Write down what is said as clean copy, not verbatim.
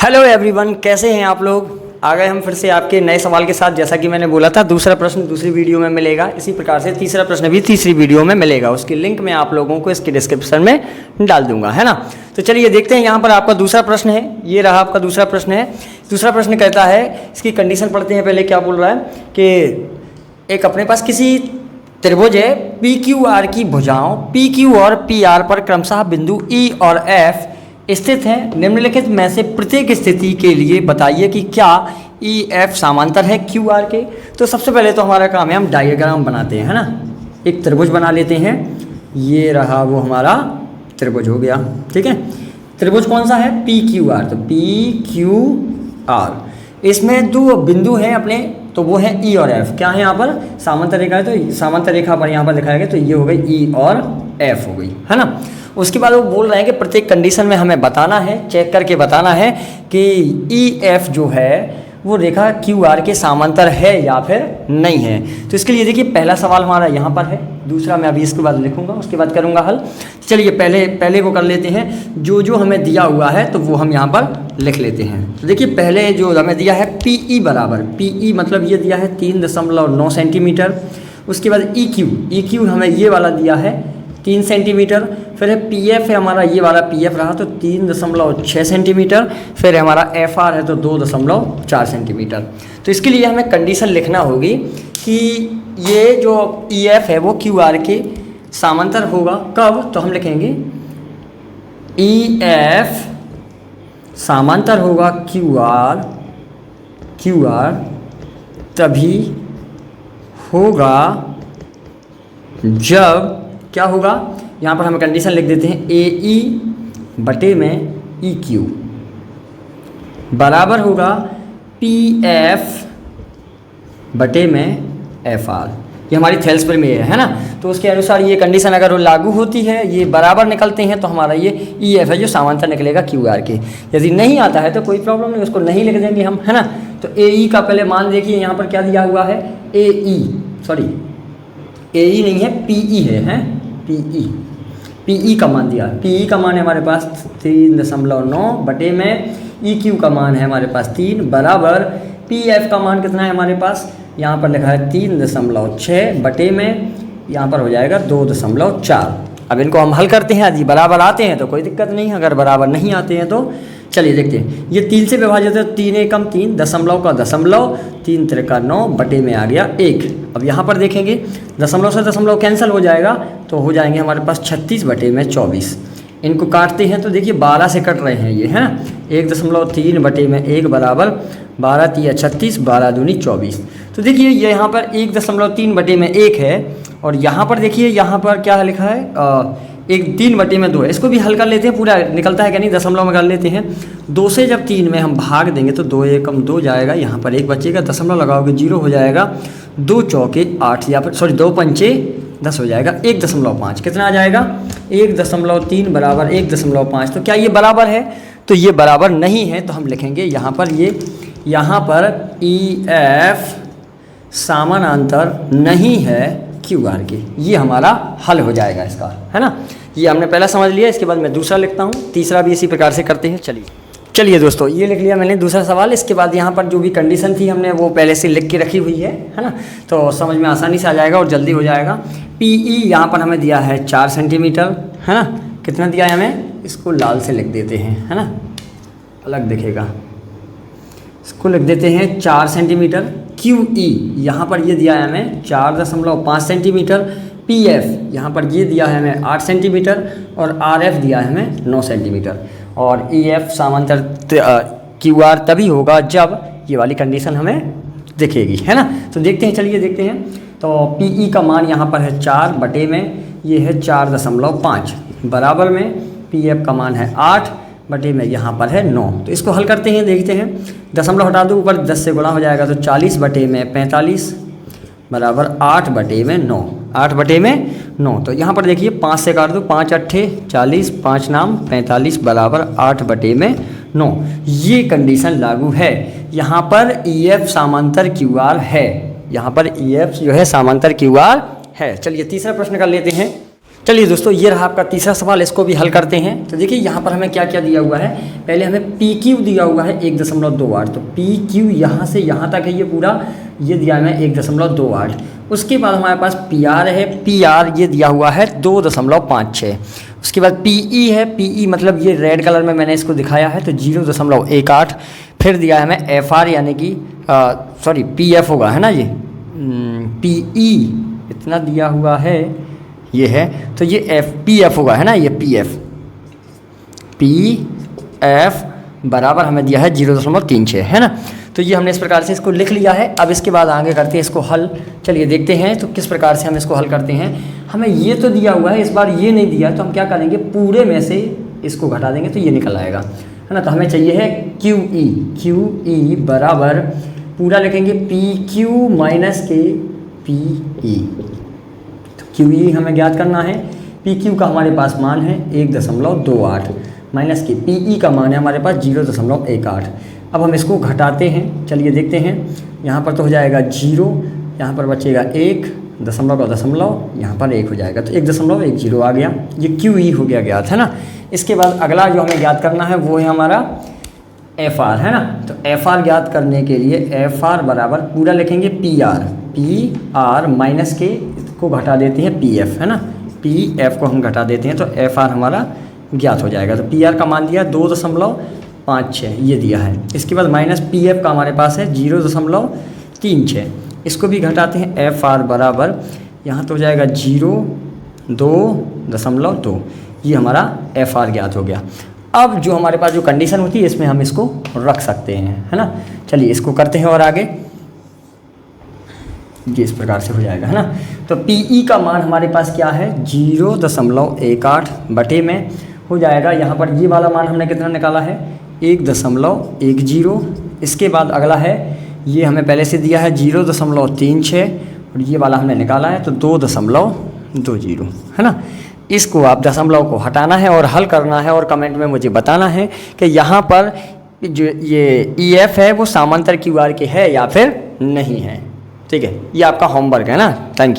Hello everyone, कैसे हैं आप लोग। आ गए हम फिर से आपके नए सवाल के साथ। जैसा कि मैंने बोला था, दूसरा प्रश्न दूसरी वीडियो में मिलेगा, इसी प्रकार से तीसरा प्रश्न भी तीसरी वीडियो में मिलेगा। उसकी लिंक मैं आप लोगों को इसके डिस्क्रिप्शन में डाल दूंगा, है ना। तो चलिए देखते हैं, यहाँ पर आपका दूसरा प्रश्न है। ये रहा आपका दूसरा प्रश्न है। दूसरा प्रश्न कहता है, इसकी कंडीशन पढ़ते हैं पहले। क्या बोल रहा है कि एक अपने पास किसी त्रिभुज है, पी क्यू आर की भुजाओं पी क्यू और पी आर पर क्रमशः बिंदु ई और एफ स्थित हैं। निम्नलिखित में से प्रत्येक स्थिति के लिए बताइए कि क्या ई एफ समांतर है क्यू आर के। तो सबसे पहले तो हमारा काम है, हम डायग्राम बनाते हैं, है ना। एक त्रिभुज बना लेते हैं। ये रहा वो हमारा त्रिभुज हो गया, ठीक है। त्रिभुज कौन सा है? P Q R. तो पी क्यू आर, इसमें दो बिंदु हैं अपने, तो वो है ई और एफ। क्या है यहाँ पर? समांतर रेखा है, तो समांतर रेखा पर यहाँ पर दिखाया गया, तो ये हो गई ई और एफ हो गई, है ना। उसके बाद वो बोल रहे हैं कि प्रत्येक कंडीशन में हमें बताना है, चेक करके बताना है कि ई एफ जो है वो रेखा क्यू आर के समांतर है या फिर नहीं है। तो इसके लिए देखिए, पहला सवाल हमारा यहाँ पर है, दूसरा मैं अभी इसके बाद लिखूंगा, उसके बाद करूँगा हल। चलिए पहले वो कर लेते हैं। जो हमें दिया हुआ है तो वो हम यहाँ पर लिख लेते हैं। तो देखिए, पहले जो हमें दिया है पी ई बराबर, पी ई मतलब ये दिया है 3.9 सेंटीमीटर। उसके बाद ई क्यू हमें ये वाला दिया है 3 सेंटीमीटर। फिर है पी एफ है हमारा, ये वाला पी एफ रहा तो 3.6 सेंटीमीटर। फिर हमारा एफ आर है तो 2.4 सेंटीमीटर। तो इसके लिए हमें कंडीशन लिखना होगी कि ये जो ई एफ है वो क्यू आर के समांतर होगा। कब? तो हम लिखेंगे ई एफ समांतर होगा क्यू आर तभी होगा जब, क्या होगा, यहाँ पर हम कंडीशन लिख देते हैं, ए ई बटे में ई क्यू बराबर होगा पी एफ बटे में एफ आर। ये हमारी थेल्स पर में है ना। तो उसके अनुसार ये कंडीशन अगर वो लागू होती है, ये बराबर निकलते हैं, तो हमारा ये ई एफ है जो समांतर निकलेगा क्यू आर के। यदि नहीं आता है तो कोई प्रॉब्लम नहीं, उसको नहीं लिख देंगे हम, है ना। तो ए ई का पहले मान देखिए, यहाँ पर क्या दिया हुआ है, ए ई नहीं है, पी ई है पी ई का मान दिया। पी ई का मान है हमारे पास 3.9 बटे में ई क्यू का मान है हमारे पास 3 बराबर पी एफ का मान कितना है हमारे पास, यहाँ पर लिखा है 3.6 बटे में, यहाँ पर हो जाएगा 2.4। अब इनको हम हल करते हैं। यदि बराबर आते हैं तो कोई दिक्कत नहीं, अगर बराबर नहीं आते हैं तो चलिए देखते हैं। ये 3 से विभाजित है, 3 एकम 3, दशमलव का दशमलव, 3 त्रिका 9 बटे में आ गया 1। अब यहाँ पर देखेंगे, दशमलव से दशमलव कैंसिल हो जाएगा, तो हो जाएंगे हमारे पास 36 बटे में 24। इनको काटते हैं तो देखिए 12 से कट रहे हैं ये, है ना। 1.3 बटे में 1 बराबर 12 तिया 36, 12 दूनी 24। तो देखिए ये यहाँ पर 1.3 बटे में 1 है, और यहाँ पर देखिए, यहाँ पर क्या लिखा है, 3 बटे में 2 है। इसको भी हल कर लेते हैं, पूरा निकलता है क्या नहीं, दशमलव में कर लेते हैं। 2 से जब 3 में हम भाग देंगे तो 2 एकम 2 जाएगा, यहाँ पर 1 बचेगा, दशमलव लगाओगे 0 हो जाएगा, 2 चौके 8 या फिर 2 पंचे 10 हो जाएगा, 1.5 कितना आ जाएगा, 1.3 बराबर 1.5। तो क्या ये बराबर है? तो ये बराबर नहीं है, तो हम लिखेंगे यहाँ पर ई एफ समानांतर नहीं है क्यू आर के। ये हमारा हल हो जाएगा इसका, है ना। ये हमने पहला समझ लिया। इसके बाद मैं दूसरा लिखता हूँ, तीसरा भी इसी प्रकार से करते हैं। चलिए दोस्तों, ये लिख लिया मैंने दूसरा सवाल। इसके बाद यहाँ पर जो भी कंडीशन थी हमने वो पहले से लिख के रखी हुई है ना। तो समझ में आसानी से आ जाएगा और जल्दी हो जाएगा। पी ई यहाँ पर हमें दिया है 4 सेंटीमीटर, है ना। कितना दिया है हमें, इसको लाल से लिख देते हैं, है ना, अलग दिखेगा। इसको लिख देते हैं 4 सेंटीमीटर। क्यू ई यहाँ पर ये दिया है हमें 4.5 सेंटीमीटर। पी एफ यहाँ पर ये दिया है हमें 8 सेंटीमीटर, और आर एफ दिया है हमें 9 सेंटीमीटर। और ई एफ समांतर क्यू आर तभी होगा जब ये वाली कंडीशन हमें दिखेगी, है ना। तो देखते हैं, चलिए देखते हैं। तो पी ई का मान यहाँ पर है 4 बटे में ये है 4.5 बराबर में पी एफ का मान है 8 बटे में यहाँ पर है 9। तो इसको हल करते हैं, देखते हैं। दशमलव हटा दो, ऊपर 10 से गुणा हो जाएगा, तो 40 बटे में 45 बराबर 8 बटे में 9, 8 बटे में 9। तो यहाँ पर देखिए 5 से काट दो, 5 अट्ठे 40, 5 नाम 45 बराबर 8 बटे में 9। ये कंडीशन लागू है। यहाँ पर ई एफ समांतर क्यू आर है, यहाँ पर ई एफ जो है समांतर क्यू आर है। चलिए तीसरा प्रश्न कर लेते हैं। चलिए दोस्तों, ये रहा आपका तीसरा सवाल, इसको भी हल करते हैं। तो देखिए यहाँ पर हमें क्या क्या दिया हुआ है। पहले हमें पी क्यू दिया हुआ है 1.28, तो पी क्यू यहाँ से यहाँ तक है ये पूरा, ये दिया है 1.28। उसके बाद हमारे पास पी आर है, पी आर ये दिया हुआ है 2.56। उसके बाद पी ई है, पी ई मतलब ये रेड कलर में मैंने इसको दिखाया है, तो 0.18। फिर दिया है हमें एफ आर यानी कि सॉरी पी एफ होगा, है ना, ये पी ई इतना दिया हुआ है, ये है, तो ये एफ पी एफ होगा, है ना, ये पी एफ बराबर हमें दिया है 0.36, है ना। तो ये हमने इस प्रकार से इसको लिख लिया है। अब इसके बाद आगे करते हैं इसको हल। चलिए देखते हैं तो किस प्रकार से हम इसको हल करते हैं। हमें ये तो दिया हुआ है, इस बार ये नहीं दिया, तो हम क्या करेंगे, पूरे में से इसको घटा देंगे तो ये निकल आएगा, है ना। तो हमें चाहिए है क्यू ई बराबर पूरा लिखेंगे पी क्यू माइनस के पी ई। तो क्यू ई हमें ज्ञात करना है, पी क्यू का हमारे पास मान है 1.28 माइनस के पी ई का मान है हमारे पास 0.18। अब हम इसको घटाते हैं, चलिए देखते हैं। यहाँ पर तो हो जाएगा 0, यहाँ पर बचेगा 1 दशमलव का दशमलव, यहाँ पर 1 हो जाएगा, तो 1.10 आ गया, ये क्यू ई हो गया ज्ञात, है ना। इसके बाद अगला जो हमें ज्ञात करना है वो है हमारा एफ आर, है ना। तो एफ आर ज्ञात करने के लिए एफ आर बराबर पूरा लिखेंगे पी आर माइनस के को घटा देते हैं पी एफ, है ना, पी एफ को हम घटा देते हैं तो एफ आर हमारा ज्ञात हो जाएगा। तो पी आर का मान दिया 2.56 ये दिया है। इसके बाद माइनस पी एफ का हमारे पास है 0.36, इसको भी घटाते हैं। एफ आर बराबर यहाँ तो हो जाएगा 0.2, ये हमारा एफ आर ज्ञात हो गया। अब जो हमारे पास जो कंडीशन होती है इसमें हम इसको रख सकते हैं, है ना। चलिए इसको करते हैं और आगे ये इस प्रकार से हो जाएगा, है ना। तो पी ई का मान हमारे पास क्या है 0.18 बटे में हो जाएगा। यहाँ पर ये वाला मान हमने कितना निकाला है 1.10। इसके बाद अगला है, ये हमें पहले से दिया है 0.36 और ये वाला हमने निकाला है तो 2.20, है ना। इसको आप दशमलव को हटाना है और हल करना है और कमेंट में मुझे बताना है कि यहाँ पर जो ये ई एफ है वो समांतर क्यू आर के है या फिर नहीं है। ठीक है, ये आपका होमवर्क है ना। Thank you.